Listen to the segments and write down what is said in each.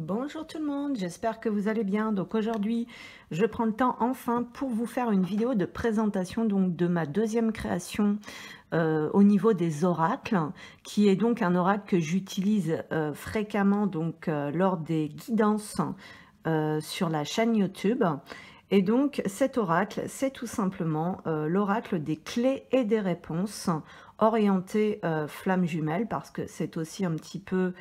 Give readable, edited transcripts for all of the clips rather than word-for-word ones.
Bonjour tout le monde, j'espère que vous allez bien. Donc aujourd'hui, je prends le temps enfin pour vous faire une vidéo de présentation donc de ma deuxième création au niveau des oracles, qui est donc un oracle que j'utilise fréquemment donc lors des guidances sur la chaîne YouTube. Et donc cet oracle, c'est tout simplement l'oracle des clés et des réponses orienté flamme jumelle, parce que c'est aussi un petit peu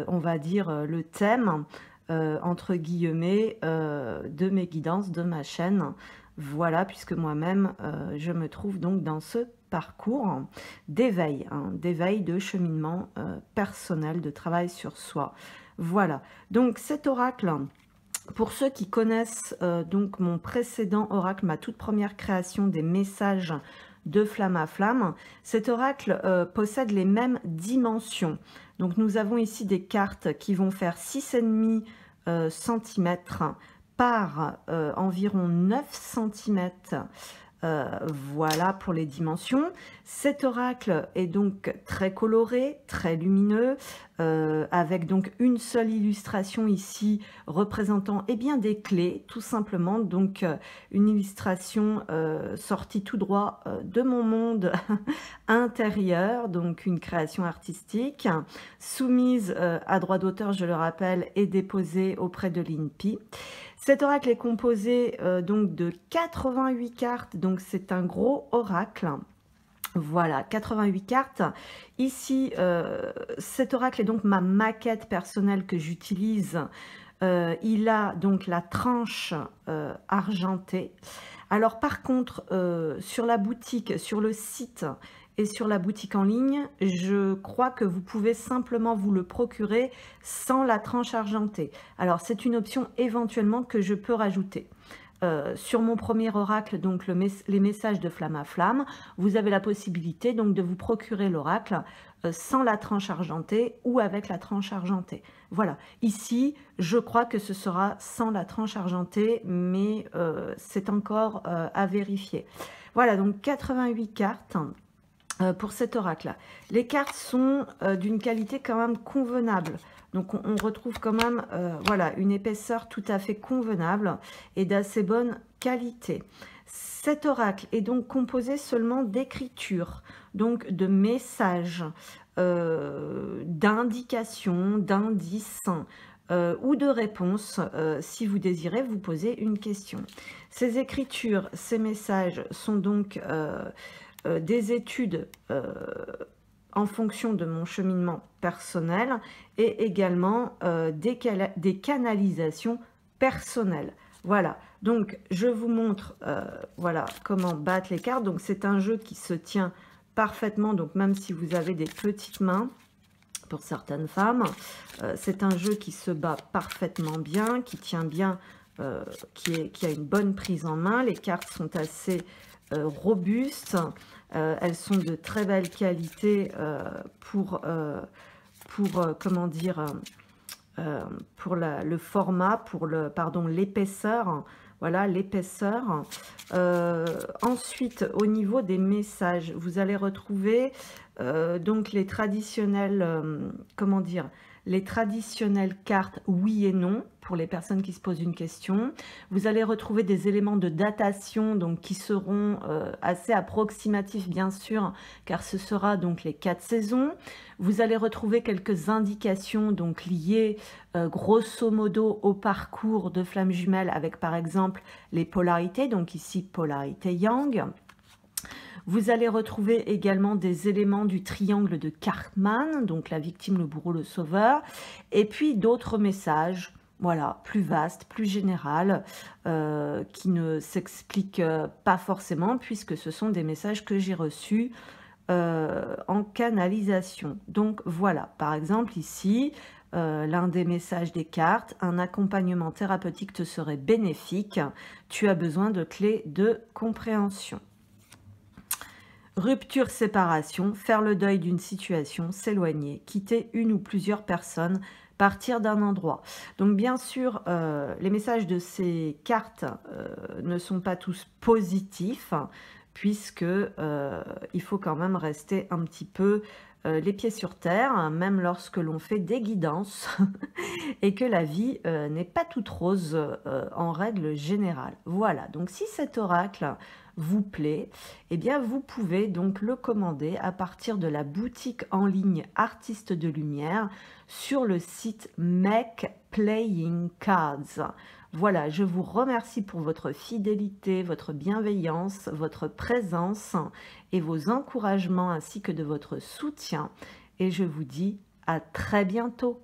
on va dire, le thème, entre guillemets, de mes guidances, de ma chaîne. Voilà, puisque moi-même, je me trouve donc dans ce parcours d'éveil, hein, d'éveil, de cheminement personnel, de travail sur soi. Voilà, donc cet oracle, pour ceux qui connaissent donc mon précédent oracle, ma toute première création des messages de flamme à flamme, cet oracle possède les mêmes dimensions. Donc nous avons ici des cartes qui vont faire 6,5 cm par environ 9 cm. Voilà pour les dimensions. Cet oracle est donc très coloré, très lumineux, avec donc une seule illustration ici représentant bien des clés, tout simplement. Donc une illustration sortie tout droit de mon monde intérieur, donc une création artistique, soumise à droit d'auteur, je le rappelle, et déposée auprès de l'INPI. Cet oracle est composé donc de 88 cartes, donc c'est un gros oracle. Voilà, 88 cartes. Ici, cet oracle est donc ma maquette personnelle que j'utilise. Il a donc la tranche argentée. Alors par contre, sur la boutique, sur le site et sur la boutique en ligne, je crois que vous pouvez simplement vous le procurer sans la tranche argentée. Alors c'est une option éventuellement que je peux rajouter. Sur mon premier oracle, donc les messages de flamme à flamme, vous avez la possibilité donc de vous procurer l'oracle sans la tranche argentée ou avec la tranche argentée. Voilà, ici, je crois que ce sera sans la tranche argentée, mais c'est encore à vérifier. Voilà, donc 88 cartes pour cet oracle-là. Les cartes sont d'une qualité quand même convenable. Donc on retrouve quand même voilà, une épaisseur tout à fait convenable et d'assez bonne qualité. Cet oracle est donc composé seulement d'écritures, donc de messages, d'indications, d'indices ou de réponses si vous désirez vous poser une question. Ces écritures, ces messages sont donc des études en fonction de mon cheminement personnel et également des canalisations personnelles. Voilà, donc je vous montre voilà, comment battre les cartes. Donc c'est un jeu qui se tient parfaitement, donc même si vous avez des petites mains, pour certaines femmes, c'est un jeu qui se bat parfaitement bien, qui tient bien, qui a une bonne prise en main. Les cartes sont assez robustes, elles sont de très belle qualité comment dire, pour le format, pour l'épaisseur. Voilà, l'épaisseur. Ensuite, au niveau des messages, vous allez retrouver donc les traditionnels, comment dire, les traditionnelles cartes oui et non pour les personnes qui se posent une question. Vous allez retrouver des éléments de datation donc qui seront assez approximatifs bien sûr, car ce sera donc les 4 saisons. Vous allez retrouver quelques indications donc liées grosso modo au parcours de flamme jumelle avec par exemple les polarités, donc ici polarité yang. Vous allez retrouver également des éléments du triangle de Cartman, donc la victime, le bourreau, le sauveur, et puis d'autres messages, voilà, plus vastes, plus générales, qui ne s'expliquent pas forcément, puisque ce sont des messages que j'ai reçus en canalisation. Donc voilà, par exemple ici, l'un des messages des cartes, un accompagnement thérapeutique te serait bénéfique, tu as besoin de clés de compréhension. Rupture, séparation, faire le deuil d'une situation, s'éloigner, quitter une ou plusieurs personnes, partir d'un endroit. Donc bien sûr, les messages de ces cartes ne sont pas tous positifs, puisque il faut quand même rester un petit peu les pieds sur terre, hein, même lorsque l'on fait des guidances et que la vie n'est pas toute rose en règle générale. Voilà, donc si cet oracle vous plaît, eh bien vous pouvez donc le commander à partir de la boutique en ligne Artistes de Lumière sur le site Make Playing Cards. Voilà, je vous remercie pour votre fidélité, votre bienveillance, votre présence et vos encouragements ainsi que de votre soutien. Et je vous dis à très bientôt.